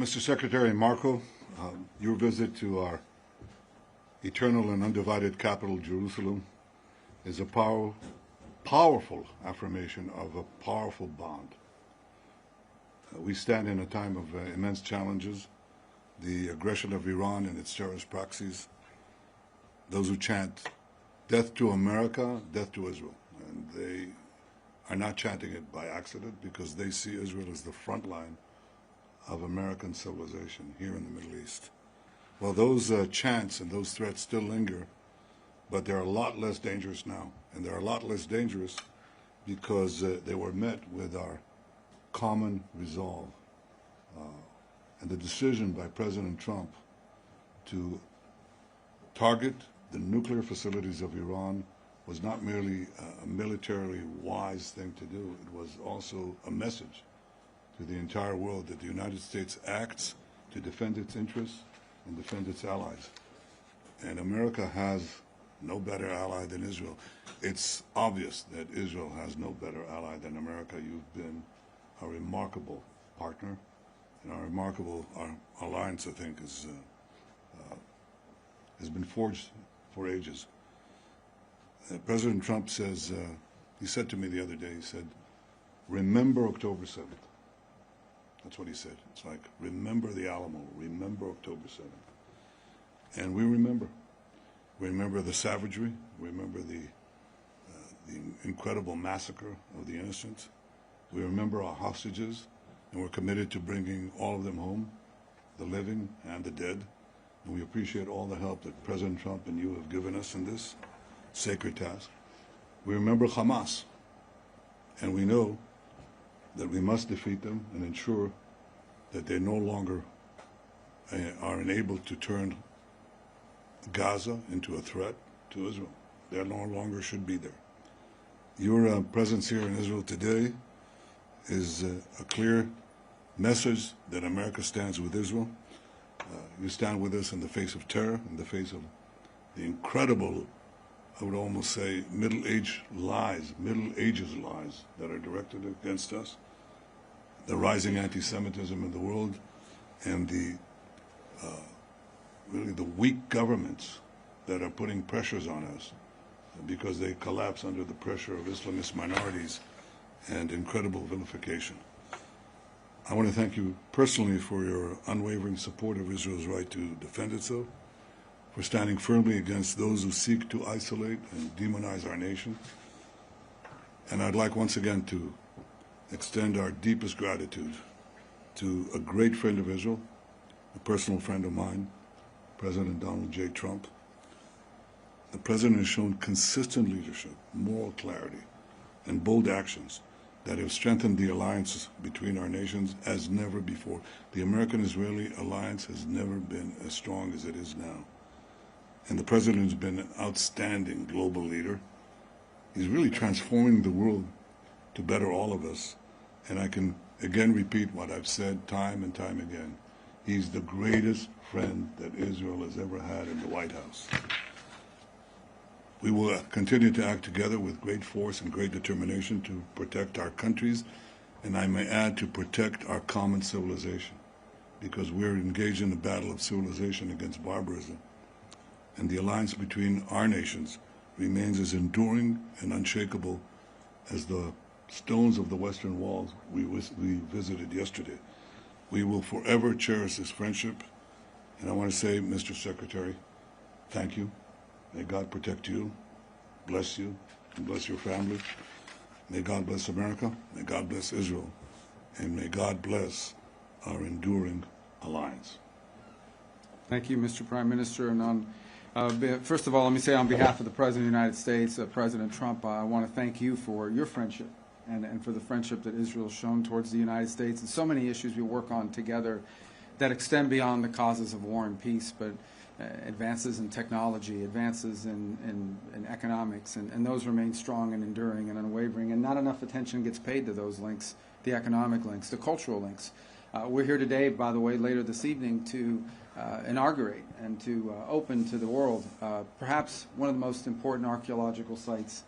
Mr. Secretary Marco, your visit to our eternal and undivided capital, Jerusalem, is a powerful affirmation of a powerful bond. We stand in a time of immense challenges, the aggression of Iran and its terrorist proxies, those who chant death to America, death to Israel. And they are not chanting it by accident, because they see Israel as the front line of American civilization here in the Middle East. Well, those chants and those threats still linger, but they're a lot less dangerous now. And they're a lot less dangerous because they were met with our common resolve. And the decision by President Trump to target the nuclear facilities of Iran was not merely a militarily wise thing to do, it was also a message to the entire world that the United States acts to defend its interests and defend its allies. And America has no better ally than Israel. It's obvious that Israel has no better ally than America. You've been a remarkable partner, and our alliance, I think, has been forged for ages. President Trump says, he said to me the other day, he said, remember October 7th. That's what he said. It's like, remember the Alamo, remember October 7th. And we remember. We remember the savagery, we remember the incredible massacre of the innocents. We remember our hostages, and we're committed to bringing all of them home, the living and the dead. And we appreciate all the help that President Trump and you have given us in this sacred task. We remember Hamas, and we know that we must defeat them and ensure that they no longer are enabled to turn Gaza into a threat to Israel. They no longer should be there. Your presence here in Israel today is a clear message that America stands with Israel. You stand with us in the face of terror, in the face of the incredible, I would almost say, Middle Ages lies that are directed against us, the rising anti-Semitism in the world, and the really the weak governments that are putting pressures on us because they collapse under the pressure of Islamist minorities and incredible vilification. I want to thank you personally for your unwavering support of Israel's right to defend itself, for standing firmly against those who seek to isolate and demonize our nation. And I'd like once again to extend our deepest gratitude to a great friend of Israel, a personal friend of mine, President Donald J. Trump. The President has shown consistent leadership, moral clarity, and bold actions that have strengthened the alliances between our nations as never before. The American-Israeli alliance has never been as strong as it is now. And the President has been an outstanding global leader. He's really transforming the world to better all of us. And I can again repeat what I've said time and time again. He's the greatest friend that Israel has ever had in the White House. We will continue to act together with great force and great determination to protect our countries, and I may add, to protect our common civilization, because we're engaged in the battle of civilization against barbarism. And the alliance between our nations remains as enduring and unshakable as the stones of the Western Walls we visited yesterday. We will forever cherish this friendship. And I want to say, Mr. Secretary, thank you. May God protect you, bless you, and bless your family. May God bless America. May God bless Israel. And may God bless our enduring alliance. Thank you, Mr. Prime Minister. And first of all, let me say on behalf of the President of the United States, President Trump, I want to thank you for your friendship and for the friendship that Israel has shown towards the United States, and so many issues we work on together that extend beyond the causes of war and peace, but advances in technology, advances in economics, and those remain strong and enduring and unwavering, and not enough attention gets paid to those links, the economic links, the cultural links. We're here today, by the way, later this evening to inaugurate and to open to the world perhaps one of the most important archaeological sites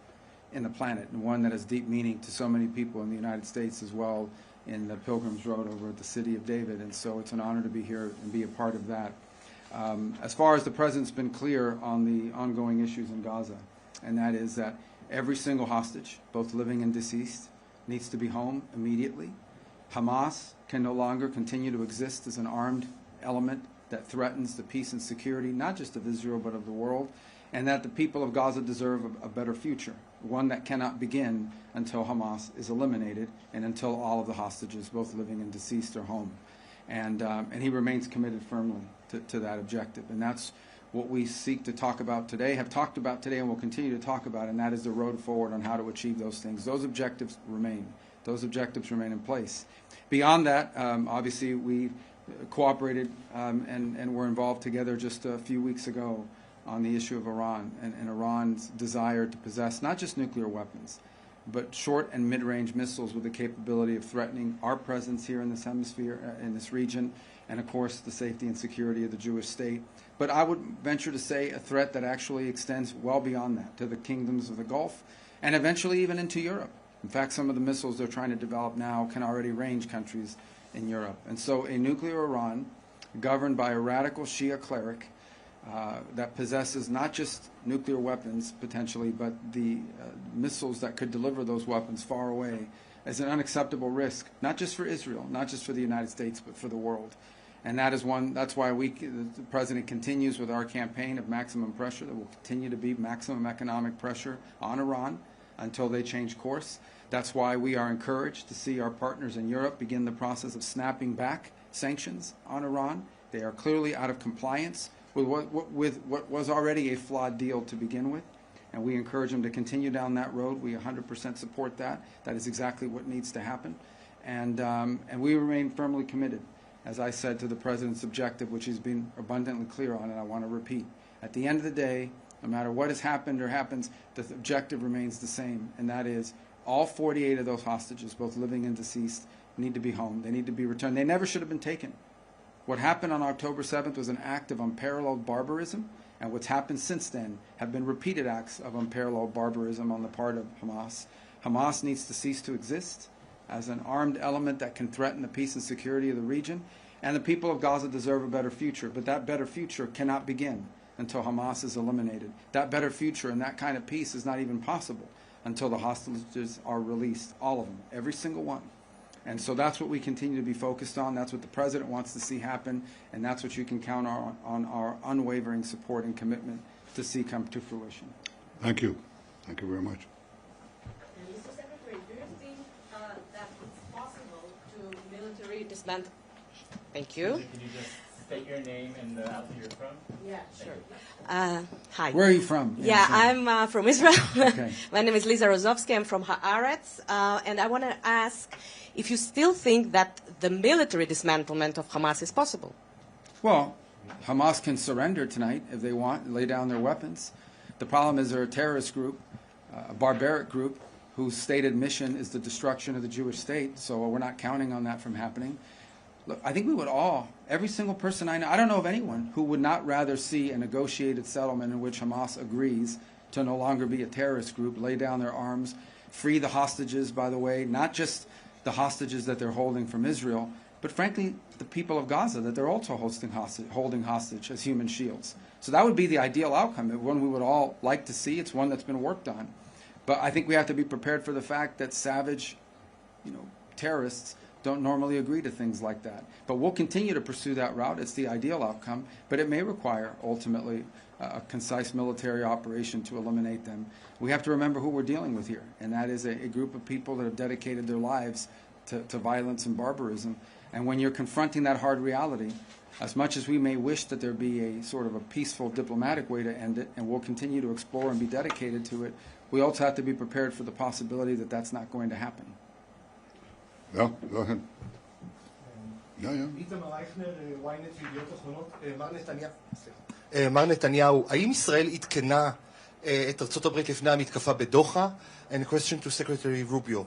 in the planet, and one that has deep meaning to so many people in the United States as well in the Pilgrims Road over at the City of David, and so it's an honor to be here and be a part of that. As far as the President's been clear on the ongoing issues in Gaza, and that is that every single hostage, both living and deceased, needs to be home immediately. Hamas can no longer continue to exist as an armed element that threatens the peace and security, not just of Israel, but of the world, and that the people of Gaza deserve a better future, one that cannot begin until Hamas is eliminated and until all of the hostages, both living and deceased, are home. And he remains committed firmly to that objective. And that's what we seek to talk about today, have talked about today, and will continue to talk about, and that is the road forward on how to achieve those things. Those objectives remain. Those objectives remain in place. Beyond that, obviously, we cooperated and were involved together just a few weeks ago on the issue of Iran and Iran's desire to possess not just nuclear weapons, but short and mid-range missiles with the capability of threatening our presence here in this hemisphere, in this region, and of course the safety and security of the Jewish state. But I would venture to say a threat that actually extends well beyond that to the kingdoms of the Gulf and eventually even into Europe. In fact, some of the missiles they're trying to develop now can already range countries in Europe. And so a nuclear Iran governed by a radical Shia cleric that possesses not just nuclear weapons potentially, but the missiles that could deliver those weapons far away is an unacceptable risk, not just for Israel, not just for the United States, but for the world. And that is that's why the President continues with our campaign of maximum pressure. There will continue to be maximum economic pressure on Iran until they change course. That's why we are encouraged to see our partners in Europe begin the process of snapping back sanctions on Iran. They are clearly out of compliance with what was already a flawed deal to begin with, and we encourage them to continue down that road. We 100% support that. That is exactly what needs to happen, and we remain firmly committed, as I said, to the President's objective, which he's been abundantly clear on, and I want to repeat. At the end of the day, no matter what has happened or happens, the objective remains the same, and that is all 48 of those hostages, both living and deceased, need to be home. They need to be returned. They never should have been taken. What happened on October 7th was an act of unparalleled barbarism, and what's happened since then have been repeated acts of unparalleled barbarism on the part of Hamas. Hamas needs to cease to exist as an armed element that can threaten the peace and security of the region, and the people of Gaza deserve a better future, but that better future cannot begin until Hamas is eliminated. That better future and that kind of peace is not even possible until the hostages are released, all of them, every single one. And so that's what we continue to be focused on. That's what the President wants to see happen, and that's what you can count on our unwavering support and commitment to see come to fruition. Thank you. Thank you very much. Mr. Secretary, do you think that it's possible to military dismantle? Thank you. Can you just state your name and the outfit you're from? Yeah, sure. Hi. Where are you from? Yeah, I'm from Israel. Okay. My name is Liza Rozovsky. I'm from Haaretz. And I want to ask if you still think that the military dismantlement of Hamas is possible. Well, Hamas can surrender tonight if they want, lay down their weapons. The problem is they're a terrorist group, a barbaric group, whose stated mission is the destruction of the Jewish state, so we're not counting on that from happening. Look, I think we would all, every single person I know, I don't know of anyone who would not rather see a negotiated settlement in which Hamas agrees to no longer be a terrorist group, lay down their arms, free the hostages, by the way, not just the hostages that they're holding from Israel, but frankly, the people of Gaza that they're also holding hostage as human shields. So that would be the ideal outcome, one we would all like to see. It's one that's been worked on. But I think we have to be prepared for the fact that savage, terrorists don't normally agree to things like that. But we'll continue to pursue that route. It's the ideal outcome, but it may require, ultimately, a concise military operation to eliminate them. We have to remember who we're dealing with here, and that is a group of people that have dedicated their lives to violence and barbarism. And when you're confronting that hard reality, as much as we may wish that there be a sort of a peaceful diplomatic way to end it, and we'll continue to explore and be dedicated to it, we also have to be prepared for the possibility that that's not going to happen. Yeah, go ahead. מר נתניהו, האם ישראל עדכנה את ארצות הברית לפני המתקפה בדוחה? And a question to Secretary Rubio.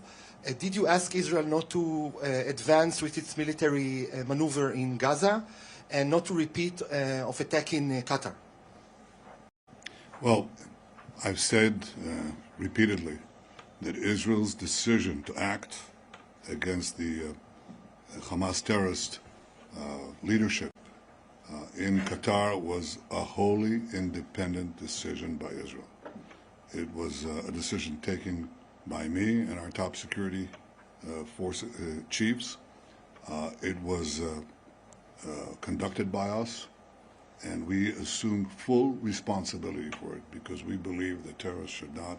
Did you ask Israel not to advance with its military maneuver in Gaza and not to repeat of attack in Qatar? Well, I've said repeatedly that Israel's decision to act against the Hamas terrorist leadership in Qatar was a wholly independent decision by Israel. It was a decision taken by me and our top security force chiefs. It was conducted by us, and we assumed full responsibility for it because we believe that terrorists should not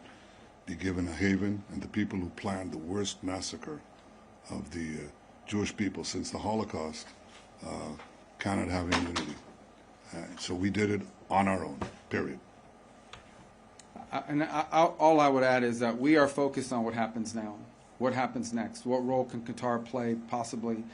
be given a haven, and the people who planned the worst massacre of the Jewish people since the Holocaust cannot have immunity. So we did it on our own, period. All I would add is that we are focused on what happens now, what happens next, what role can Qatar play possibly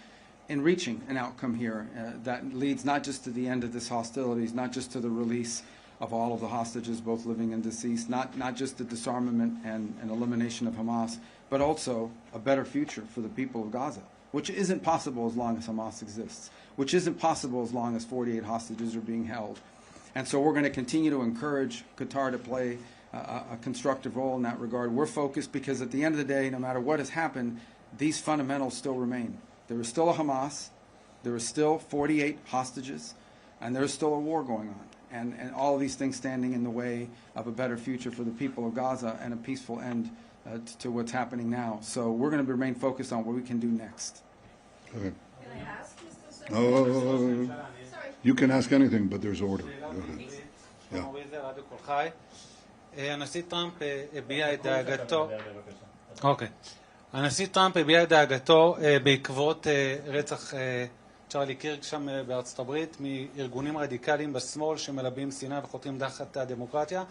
in reaching an outcome here that leads not just to the end of this hostilities, not just to the release of all of the hostages, both living and deceased, not just the disarmament and elimination of Hamas, but also a better future for the people of Gaza, which isn't possible as long as Hamas exists, which isn't possible as long as 48 hostages are being held. And so we're going to continue to encourage Qatar to play a constructive role in that regard. We're focused because at the end of the day, no matter what has happened, these fundamentals still remain. There is still a Hamas, there is still 48 hostages, and there is still a war going on. And all of these things standing in the way of a better future for the people of Gaza and a peaceful end to what's happening now. So we're going to remain focused on what we can do next. Okay. Can I ask, Mr. Secretary? Sorry. You can ask anything, but there's order. Go ahead. הנשיא טראמפ הביע את דאגתו הנשיא טראמפ הביע את דאגתו בעקבות רצח צ'רלי קירק שם בארצות הברית מארגונים רדיקליים בשמאל שמלבים שנאה וחותרים תחת הדמוקרטיה.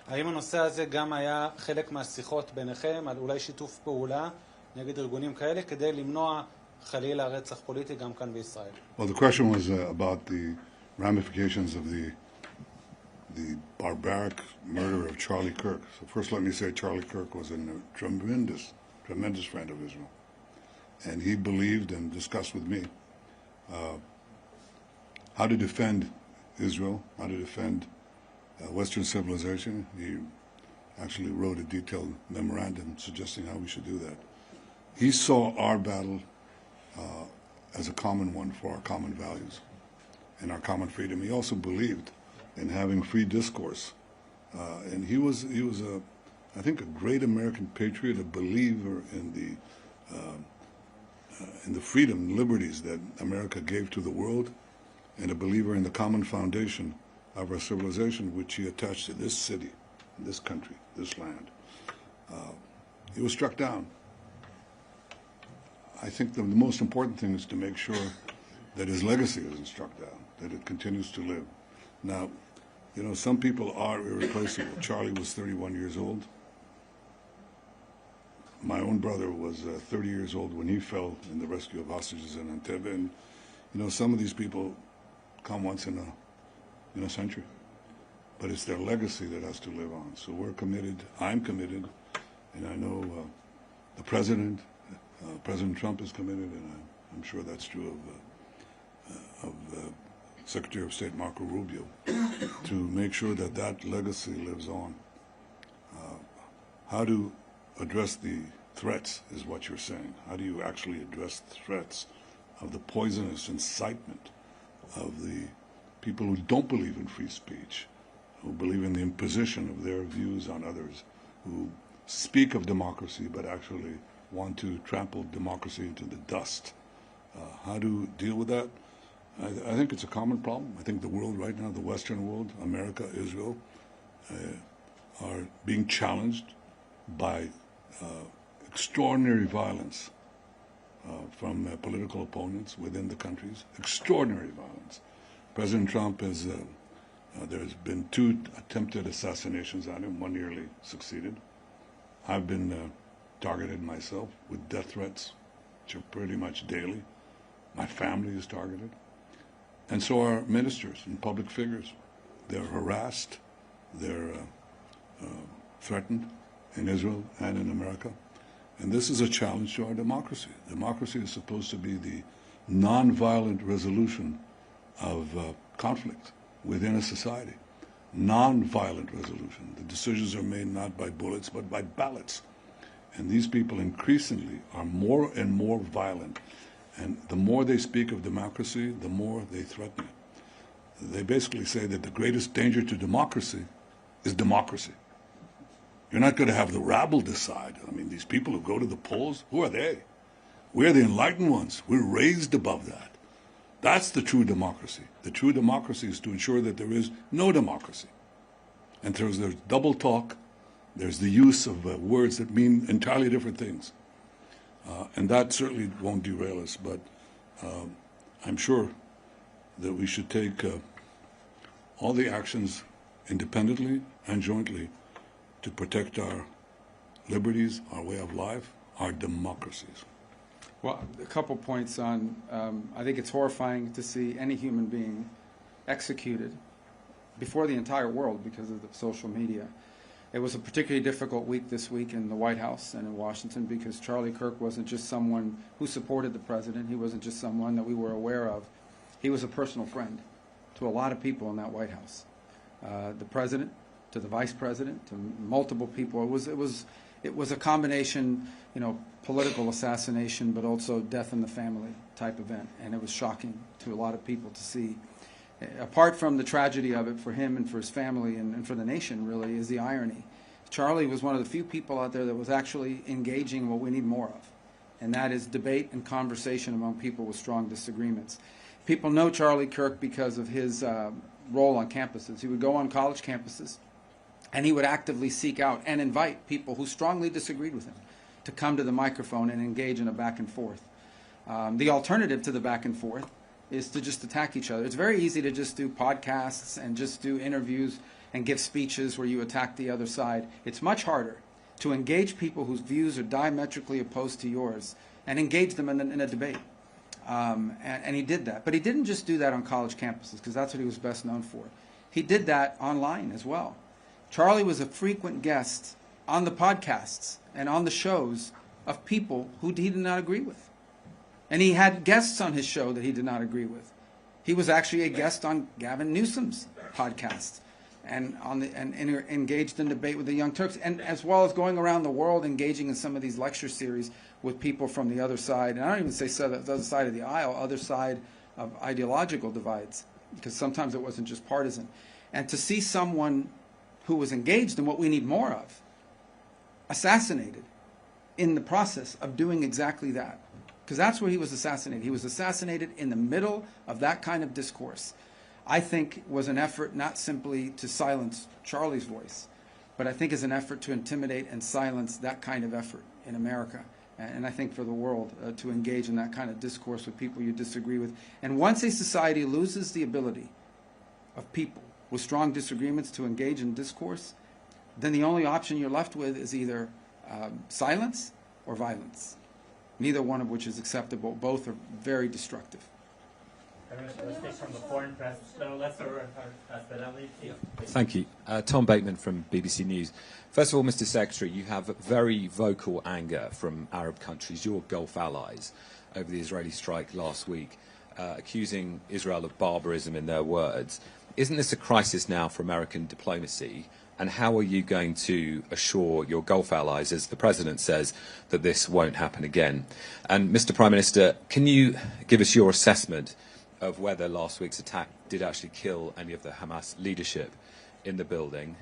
האם הנושא הזה גם היה חלק מהשיחות ביניכם על אולי שיתוף פעולה נגד ארגונים כאלה כדי למנוע חלילה רצח פוליטי גם כאן בישראל? Well, the question was about the ramifications of the barbaric murder of Charlie Kirk. So first let me say Charlie Kirk was a tremendous friend of Israel. And he believed and discussed with me how to defend Israel, how to defend Western civilization. He actually wrote a detailed memorandum suggesting how we should do that. He saw our battle as a common one for our common values and our common freedom. He also believed in having free discourse. And he was I think, a great American patriot, a believer in the freedom and liberties that America gave to the world, and a believer in the common foundation of our civilization, which he attached to this city, this country, this land. He was struck down. I think the most important thing is to make sure that his legacy isn't struck down, that it continues to live. Now, you know, some people are irreplaceable. Charlie was 31 years old. My own brother was 30 years old when he fell in the rescue of hostages in Entebbe. And, you know, some of these people come once in a century. But it's their legacy that has to live on. So we're committed, I'm committed, and I know the President Trump is committed, and I'm sure that's true of Secretary of State Marco Rubio, to make sure that that legacy lives on. How to address the threats is what you're saying. How do you actually address the threats of the poisonous incitement of the people who don't believe in free speech, who believe in the imposition of their views on others, who speak of democracy but actually want to trample democracy into the dust? How to deal with that? I think it's a common problem. I think the world right now, the Western world, America, Israel, are being challenged by extraordinary violence from political opponents within the countries. Extraordinary violence. President Trump has, there's been 2 attempted assassinations on him. One nearly succeeded. I've been targeted myself with death threats, which are pretty much daily. My family is targeted. And so are ministers and public figures. They're harassed, they're threatened in Israel and in America. And this is a challenge to our democracy. Democracy is supposed to be the nonviolent resolution of conflict within a society. Nonviolent resolution. The decisions are made not by bullets, but by ballots. And these people increasingly are more and more violent. And the more they speak of democracy, the more they threaten it. They basically say that the greatest danger to democracy is democracy. You're not going to have the rabble decide. I mean, these people who go to the polls, who are they? We're the enlightened ones. We're raised above that. That's the true democracy. The true democracy is to ensure that there is no democracy. And there's double talk. There's the use of words that mean entirely different things. And that certainly won't derail us. But I'm sure that we should take all the actions independently and jointly to protect our liberties, our way of life, our democracies. Well, a couple points on, I think it's horrifying to see any human being executed before the entire world because of the social media. It was a particularly difficult week this week in the White House and in Washington because Charlie Kirk wasn't just someone who supported the president. He wasn't just someone that we were aware of. He was a personal friend to a lot of people in that White House. The president, to the vice president, to multiple people. It was a combination, political assassination, but also death in the family type event, and it was shocking to a lot of people to see. Apart from the tragedy of it for him and for his family and for the nation, really, is the irony. Charlie was one of the few people out there that was actually engaging what we need more of, and that is debate and conversation among people with strong disagreements. People know Charlie Kirk because of his role on campuses. He would go on college campuses, and he would actively seek out and invite people who strongly disagreed with him to come to the microphone and engage in a back and forth. The alternative to the back and forth is to just attack each other. It's very easy to just do podcasts and just do interviews and give speeches where you attack the other side. It's much harder to engage people whose views are diametrically opposed to yours and engage them in a debate. And he did that. But he didn't just do that on college campuses because that's what he was best known for. He did that online as well. Charlie was a frequent guest on the podcasts and on the shows of people who he did not agree with. And he had guests on his show that he did not agree with. He was actually a guest on Gavin Newsom's podcast and engaged in debate with the Young Turks, and as well as going around the world engaging in some of these lecture series with people from the other side. And I don't even say the other side of the aisle, other side of ideological divides, because sometimes it wasn't just partisan. And to see someone who was engaged in what we need more of, assassinated in the process of doing exactly that. Because that's where he was assassinated. He was assassinated in the middle of that kind of discourse. I think was an effort not simply to silence Charlie's voice, but I think is an effort to intimidate and silence that kind of effort in America. And I think for the world to engage in that kind of discourse with people you disagree with. And once a society loses the ability of people with strong disagreements to engage in discourse, then the only option you're left with is either silence or violence, neither one of which is acceptable. Both are very destructive. Let's take from the foreign press. So let's Thank you. Tom Bateman from BBC News. First of all, Mr. Secretary, you have very vocal anger from Arab countries, your Gulf allies, over the Israeli strike last week, accusing Israel of barbarism in their words. Isn't this a crisis now for American diplomacy? And how are you going to assure your Gulf allies, as the President says, that this won't happen again? And Mr. Prime Minister, can you give us your assessment of whether last week's attack did actually kill any of the Hamas leadership in the building?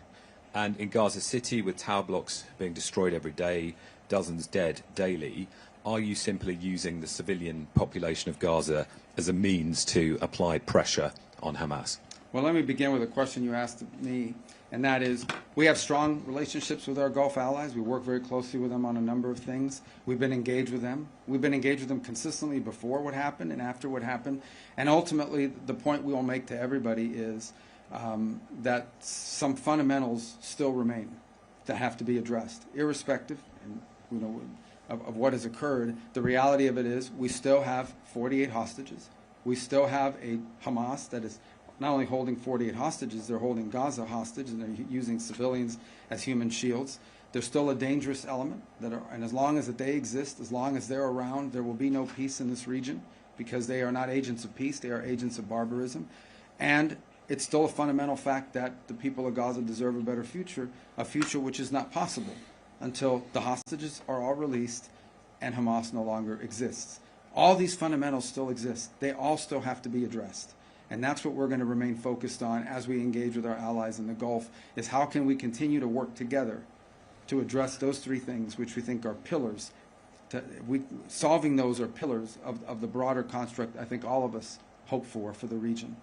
And in Gaza City, with tower blocks being destroyed every day, dozens dead daily, are you simply using the civilian population of Gaza as a means to apply pressure on Hamas? Well, let me begin with a question you asked me, and that is, we have strong relationships with our Gulf allies. We work very closely with them on a number of things. We've been engaged with them. We've been engaged with them consistently before what happened and after what happened. And ultimately, the point we will make to everybody is that some fundamentals still remain that have to be addressed, irrespective of what has occurred. The reality of it is we still have 48 hostages. We still have a Hamas that is not only holding 48 hostages, they're holding Gaza hostage, and they're using civilians as human shields. They're still a dangerous element, and as long as they exist, as long as they're around, there will be no peace in this region, because they are not agents of peace, they are agents of barbarism. And it's still a fundamental fact that the people of Gaza deserve a better future, a future which is not possible until the hostages are all released and Hamas no longer exists. All these fundamentals still exist. They all still have to be addressed. And that's what we're going to remain focused on as we engage with our allies in the Gulf, is how can we continue to work together to address those three things which we think are pillars. Solving those are pillars of the broader construct I think all of us hope for the region.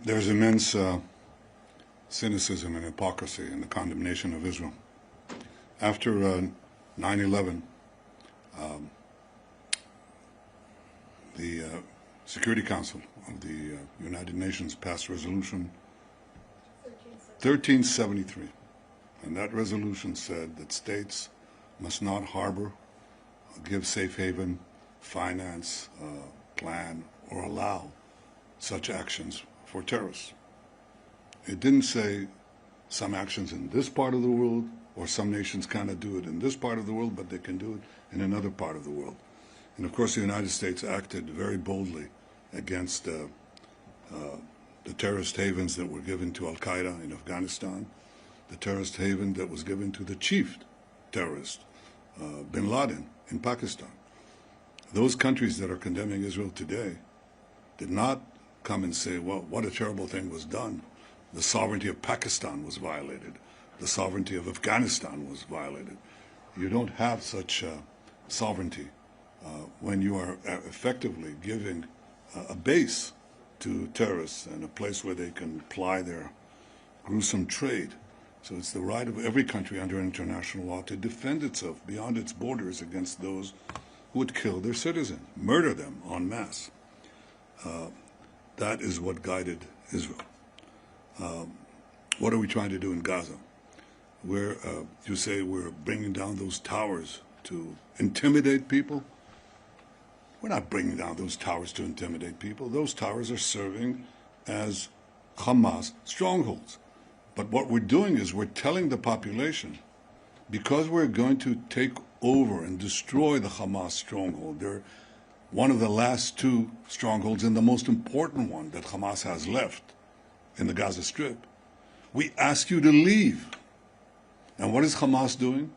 There's immense cynicism and hypocrisy in the condemnation of Israel. After 9/11, the Security Council of the United Nations passed Resolution 1373. And that resolution said that states must not harbor, give safe haven, finance, plan, or allow such actions for terrorists. It didn't say some actions in this part of the world, or some nations cannot do it in this part of the world, but they can do it in another part of the world. And of course, the United States acted very boldly against the terrorist havens that were given to Al-Qaeda in Afghanistan, the terrorist haven that was given to the chief terrorist, bin Laden, in Pakistan. Those countries that are condemning Israel today did not come and say, well, what a terrible thing was done. The sovereignty of Pakistan was violated. The sovereignty of Afghanistan was violated. You don't have such sovereignty when you are effectively giving a base to terrorists and a place where they can ply their gruesome trade. So it's the right of every country under international law to defend itself beyond its borders against those who would kill their citizens, murder them en masse. That is what guided Israel. What are we trying to do in Gaza? You say we're bringing down those towers to intimidate people? We're not bringing down those towers to intimidate people. Those towers are serving as Hamas strongholds. But what we're doing is we're telling the population, because we're going to take over and destroy the Hamas stronghold, they're one of the last two strongholds and the most important one that Hamas has left in the Gaza Strip. We ask you to leave. And what is Hamas doing?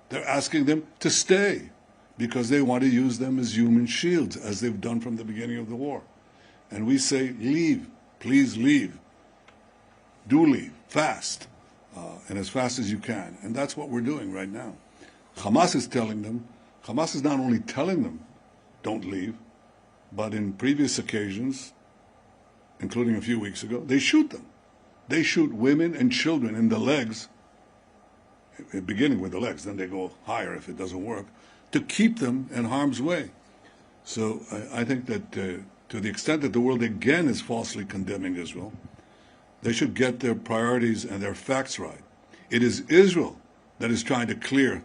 They're asking them to stay because they want to use them as human shields, as they've done from the beginning of the war. And we say, leave, please leave. Do leave, fast, and as fast as you can. And that's what we're doing right now. Hamas is telling them, Hamas is not only telling them, don't leave, but in previous occasions, including a few weeks ago, they shoot them. They shoot women and children in the legs, beginning with the legs, then they go higher if it doesn't work, to keep them in harm's way. So I think that to the extent that the world again is falsely condemning Israel, they should get their priorities and their facts right. It is Israel that is trying to clear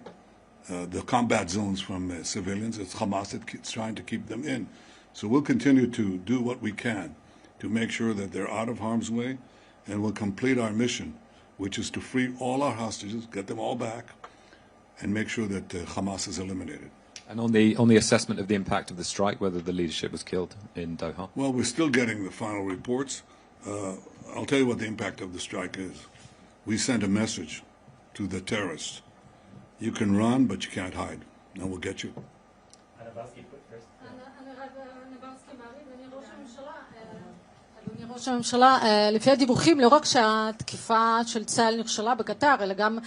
the combat zones from civilians. It's Hamas that's trying to keep them in. So we'll continue to do what we can to make sure that they're out of harm's way, and we'll complete our mission, which is to free all our hostages, get them all back, and make sure that Hamas is eliminated. And on the assessment of the impact of the strike, whether the leadership was killed in Doha? Well, we're still getting the final reports. I'll tell you what the impact of the strike is. We sent a message to the terrorists. You can run, but you can't hide, and we'll get you. אדוני ראש הממשלה, לפי הדיווחים, לא רק שהתקיפה של צה"ל נכשלה בקטר, אלא גם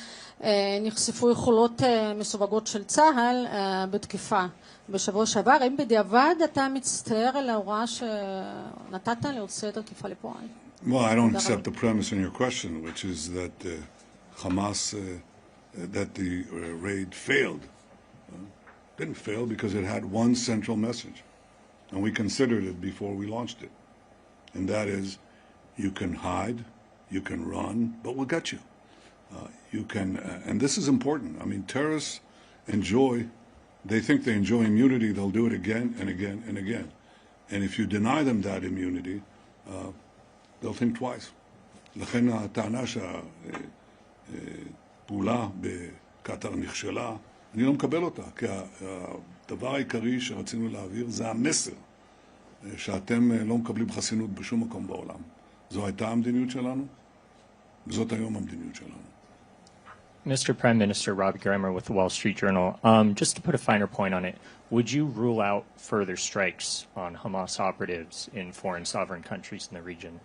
נחשפו יכולות מסווגות של צה"ל בתקיפה בשבוע שעבר. האם בדיעבד אתה מצטער על ההוראה שנתת להוציא את התקיפה לפועל? Well, I don't accept the premise in your question, which is that Hamas, that the raid failed. Didn't fail because it had one central message, and we considered it before we launched it. And that is, you can hide, you can run, but we'll get you. You can, and this is important. I mean, terrorists they think they enjoy immunity, they'll do it again and again and again. And if you deny them that immunity, they'll think twice. לכן הטענה שהפעולה בקטר נכשלה, אני לא מקבל אותה, כי הדבר העיקרי שרצינו להעביר זה המסר. שאתם לא מקבלים חסינות בשום מקום בעולם. זו הייתה המדיניות שלנו, וזאת היום המדיניות שלנו. Mr. Prime Minister, Robbie Grammer with the Wall Street Journal. Just to put a finer point on it, would you rule out further strikes on Hamas operatives in foreign sovereign countries in the region?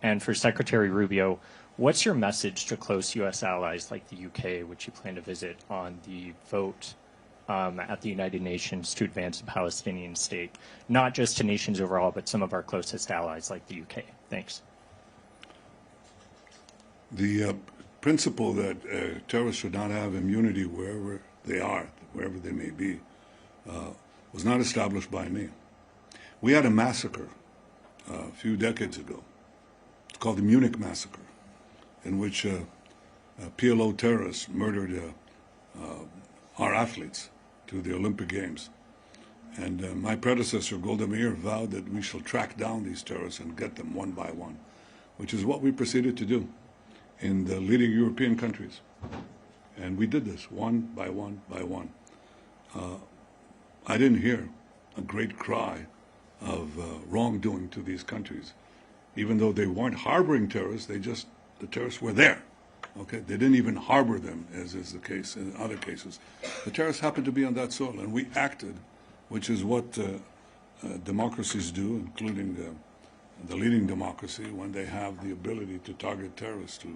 And for Secretary Rubio, what's your message to close U.S. allies like the UK, which you plan to visit, on the vote at the United Nations to advance a Palestinian state, not just to nations overall, but some of our closest allies like the UK? Thanks. The principle that terrorists should not have immunity wherever they are, wherever they may be, was not established by me. We had a massacre a few decades ago. It's called the Munich Massacre, in which PLO terrorists murdered our athletes to the Olympic Games. And my predecessor, Golda Meir, vowed that we shall track down these terrorists and get them one by one, which is what we proceeded to do in the leading European countries. And we did this one by one by one. I didn't hear a great cry of wrongdoing to these countries. Even though they weren't harboring terrorists, the terrorists were there. Okay, they didn't even harbor them, as is the case in other cases. The terrorists happened to be on that soil, and we acted, which is what democracies do, including the leading democracy, when they have the ability to target terrorists to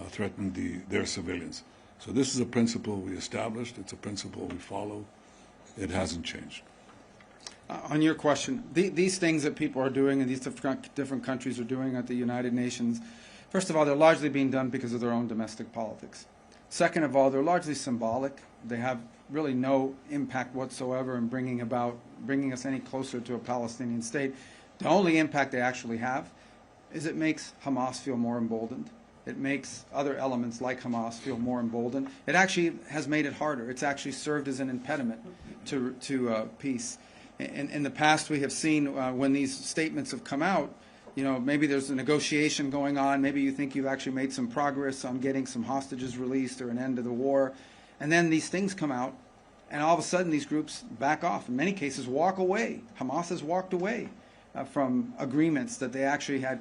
threaten their civilians. So this is a principle we established. It's a principle we follow. It hasn't changed. On your question, these things that people are doing and these different countries are doing at the United Nations, first of all, they're largely being done because of their own domestic politics. Second of all, they're largely symbolic. They have really no impact whatsoever in bringing us any closer to a Palestinian state. The only impact they actually have is it makes Hamas feel more emboldened. It makes other elements like Hamas feel more emboldened. It actually has made it harder. It's actually served as an impediment to peace. In the past, we have seen when these statements have come out, you know, maybe there's a negotiation going on. Maybe you think you've actually made some progress on getting some hostages released or an end to the war. And then these things come out, and all of a sudden these groups back off. In many cases, walk away. Hamas has walked away from agreements that they actually had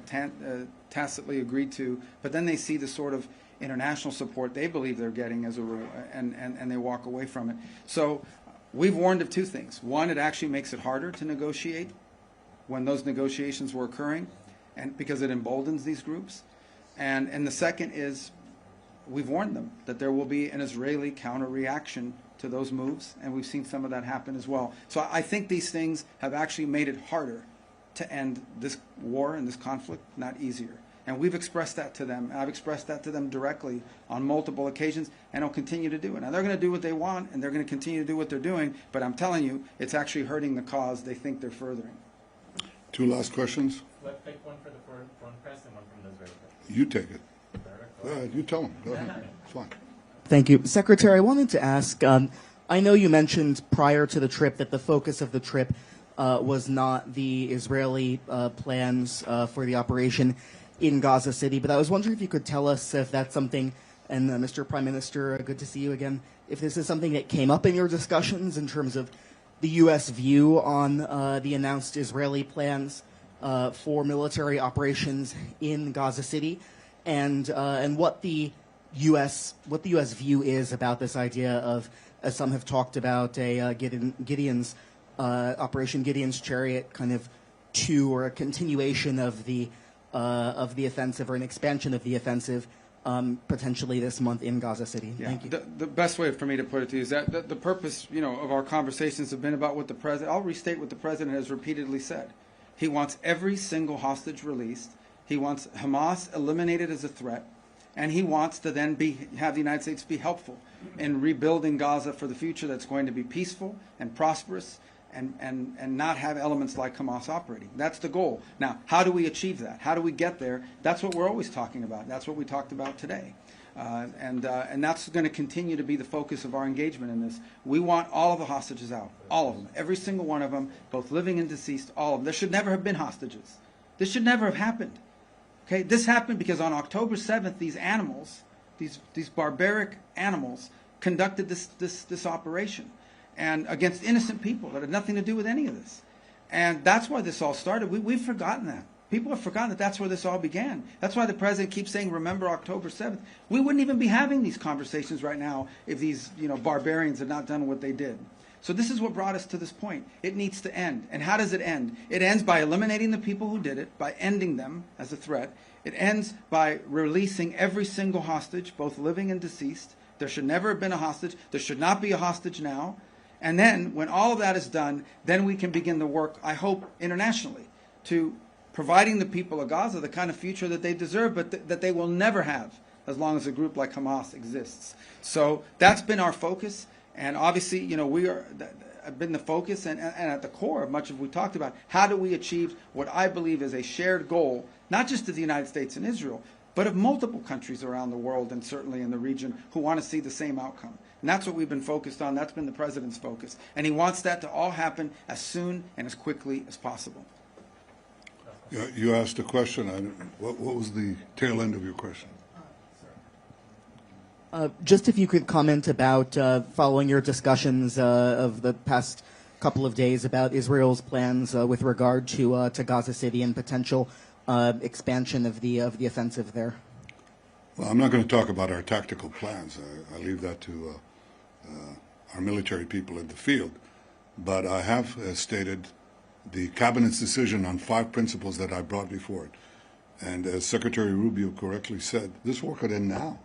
tacitly agreed to, but then they see the sort of international support they believe they're getting as a rule, and they walk away from it. So we've warned of two things. One, it actually makes it harder to negotiate when those negotiations were occurring, and because it emboldens these groups. And the second is we've warned them that there will be an Israeli counter-reaction to those moves, and we've seen some of that happen as well. So I think these things have actually made it harder to end this war and this conflict, not easier. And we've expressed that to them. I've expressed that to them directly on multiple occasions, and I'll continue to do it. Now, they're going to do what they want, and they're going to continue to do what they're doing, but I'm telling you, it's actually hurting the cause they think they're furthering. Two last questions. Let's take one for the foreign press and one from the Israeli press. You take it. Go ahead. You tell them. Go ahead. It's fine. Thank you. Secretary, I wanted to ask, I know you mentioned prior to the trip that the focus of the trip was not the Israeli plans for the operation in Gaza City, but I was wondering if you could tell us if that's something, and Mr. Prime Minister, good to see you again, if this is something that came up in your discussions in terms of the U.S. view on the announced Israeli plans for military operations in Gaza City, and what the U.S. view is about this idea of, as some have talked about, a Gideon's Operation Gideon's Chariot kind of two, or a continuation of the offensive, or an expansion of the offensive, potentially this month in Gaza City. Yeah. Thank you. The best way for me to put it to you is that the purpose, of our conversations have been about what the president. I'll restate what the president has repeatedly said. He wants every single hostage released. He wants Hamas eliminated as a threat, and he wants to then have the United States be helpful in rebuilding Gaza for the future that's going to be peaceful and prosperous, and not have elements like Hamas operating. That's the goal. Now, how do we achieve that? How do we get there? That's what we're always talking about. That's what we talked about today. And that's going to continue to be the focus of our engagement in this. We want all of the hostages out, all of them, every single one of them, both living and deceased, all of them. There should never have been hostages. This should never have happened. Okay, this happened because on October 7th, these animals, these barbaric animals, conducted this operation, and against innocent people that had nothing to do with any of this. And that's why this all started. We've forgotten that. People have forgotten that that's where this all began. That's why the president keeps saying, remember October 7th. We wouldn't even be having these conversations right now if these barbarians had not done what they did. So this is what brought us to this point. It needs to end. And how does it end? It ends by eliminating the people who did it, by ending them as a threat. It ends by releasing every single hostage, both living and deceased. There should never have been a hostage. There should not be a hostage now. And then, when all of that is done, then we can begin the work, I hope, internationally, to providing the people of Gaza the kind of future that they deserve, but that they will never have as long as a group like Hamas exists. So that's been our focus. And obviously, we have been the focus and at the core of much of what we talked about. How do we achieve what I believe is a shared goal, not just of the United States and Israel, but of multiple countries around the world and certainly in the region who want to see the same outcome. And that's what we've been focused on. That's been the president's focus. And he wants that to all happen as soon and as quickly as possible. You asked a question. What was the tail end of your question? Just if you could comment about, following your discussions of the past couple of days about Israel's plans with regard to Gaza City and potential expansion of the offensive there. Well, I'm not going to talk about our tactical plans. I leave that to our military people in the field. But I have stated the cabinet's decision on 5 principles that I brought before it. And as Secretary Rubio correctly said, this war could end now.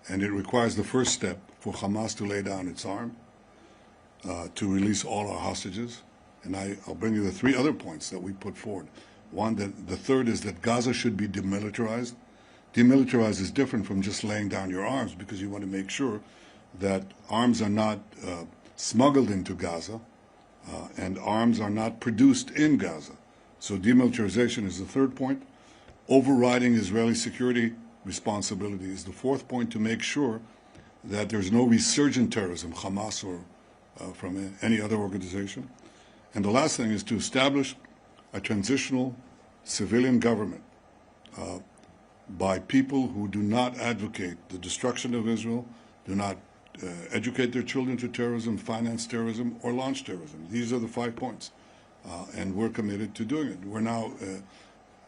And it requires the first step for Hamas to lay down its arm, to release all our hostages. And I'll bring you the 3 other points that we put forward. One, the third is that Gaza should be demilitarized. Demilitarized is different from just laying down your arms, because you want to make sure that arms are not smuggled into Gaza and arms are not produced in Gaza. So demilitarization is the third point. Overriding Israeli security responsibility is the fourth point, to make sure that there's no resurgent terrorism, Hamas or from any other organization. And the last thing is to establish a transitional civilian government by people who do not advocate the destruction of Israel, do not educate their children to terrorism, finance terrorism, or launch terrorism. These are the 5 points. And we're committed to doing it. We're now,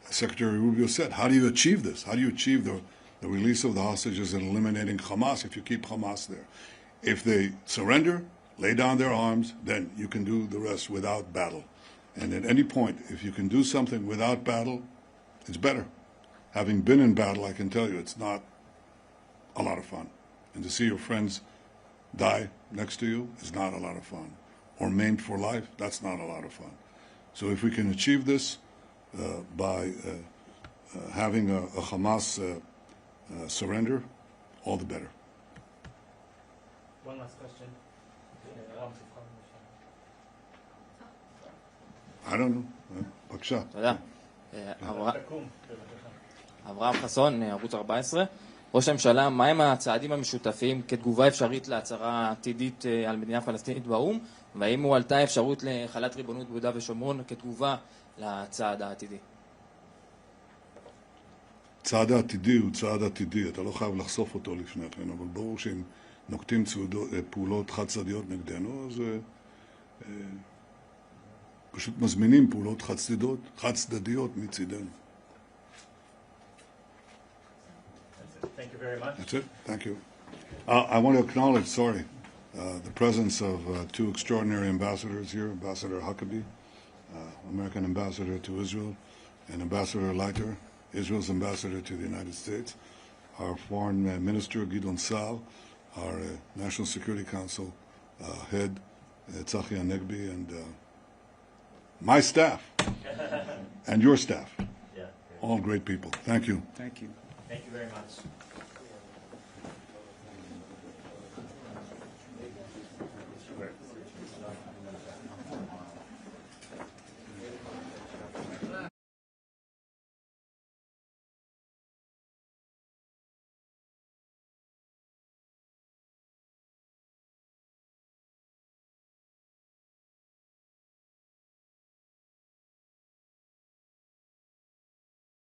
Secretary Rubio said, how do you achieve this? How do you achieve the release of the hostages and eliminating Hamas if you keep Hamas there? If they surrender, lay down their arms, then you can do the rest without battle. And at any point, if you can do something without battle, it's better. Having been in battle, I can tell you it's not a lot of fun. And to see your friends die next to you is not a lot of fun. Or maimed for life, that's not a lot of fun. So if we can achieve this by having a Hamas surrender, all the better. One last question. I don't know. בבקשה. תודה. אברהם חסון, ערוץ 14. ראש הממשלה, מהם הצעדים המשותפים כתגובה אפשרית להצהרה עתידית על מדינה פלסטינית באו"ם, והאם הועלתה אפשרות לחלת ריבונות ביהודה ושומרון כתגובה לצעד העתידי? צעד העתידי הוא צעד עתידי, אתה לא חייב לחשוף אותו לפני כן, אבל ברור שאם נוקטים פעולות חד-צדדיות נגדנו, אז פשוט מזמינים פעולות חד-צדדיות מצידנו. Thank you very much. That's it. Thank you. I want to acknowledge, the presence of 2 extraordinary ambassadors here, Ambassador Huckabee, American ambassador to Israel, and Ambassador Leiter, Israel's ambassador to the United States, our foreign minister, Gideon Sal, our National Security Council head, Tzachi Hanegbi, and my staff, and your staff. Yeah, all great people. Thank you. Thank you. Thank you very much.